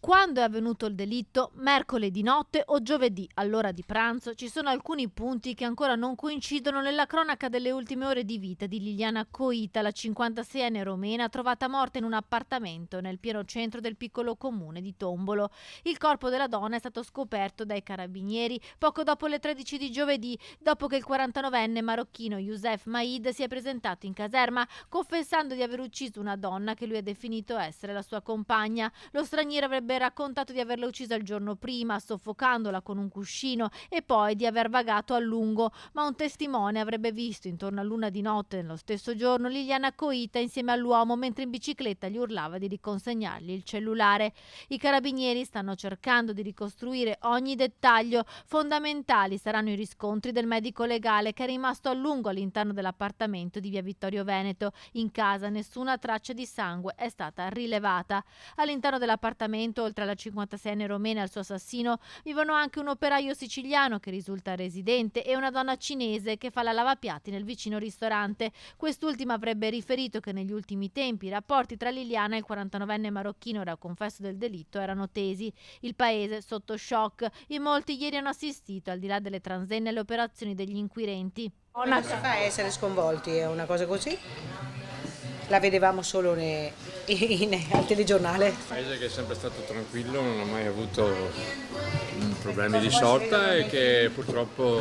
Quando è avvenuto il delitto? Mercoledì notte o giovedì all'ora di pranzo? Ci sono alcuni punti che ancora non coincidono nella cronaca delle ultime ore di vita di Liliana Coita, la 56enne romena trovata morta in un appartamento nel pieno centro del piccolo comune di Tombolo. Il corpo della donna è stato scoperto dai carabinieri poco dopo le 13 di giovedì, dopo che il 49enne marocchino Youssef Maid si è presentato in caserma confessando di aver ucciso una donna che lui ha definito essere la sua compagna. Lo straniero avrebbe raccontato di averla uccisa il giorno prima, soffocandola con un cuscino, e poi di aver vagato a lungo, ma un testimone avrebbe visto intorno all'1 di notte nello stesso giorno Liliana Coita insieme all'uomo mentre in bicicletta gli urlava di riconsegnargli il cellulare. I carabinieri stanno cercando di ricostruire ogni dettaglio. Fondamentali saranno i riscontri del medico legale che è rimasto a lungo all'interno dell'appartamento di via Vittorio Veneto. In casa nessuna traccia di sangue è stata rilevata. All'interno dell'appartamento, oltre alla 56enne romena e al suo assassino, vivono anche un operaio siciliano che risulta residente e una donna cinese che fa la lavapiatti nel vicino ristorante. Quest'ultima avrebbe riferito che negli ultimi tempi i rapporti tra Liliana e il 49enne marocchino ora confesso del delitto erano tesi. Il paese sotto shock. In molti ieri hanno assistito, al di là delle transenne, alle operazioni degli inquirenti. Come si fa a essere sconvolti? È una cosa così? La vedevamo solo al telegiornale. Un paese che è sempre stato tranquillo, non ha mai avuto problemi di sorta e che purtroppo,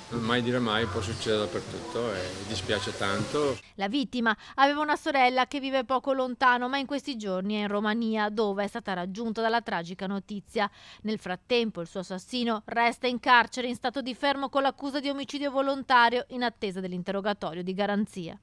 non mai dire mai, può succedere dappertutto e mi dispiace tanto. La vittima aveva una sorella che vive poco lontano, ma in questi giorni è in Romania, dove è stata raggiunta dalla tragica notizia. Nel frattempo il suo assassino resta in carcere in stato di fermo con l'accusa di omicidio volontario in attesa dell'interrogatorio di garanzia.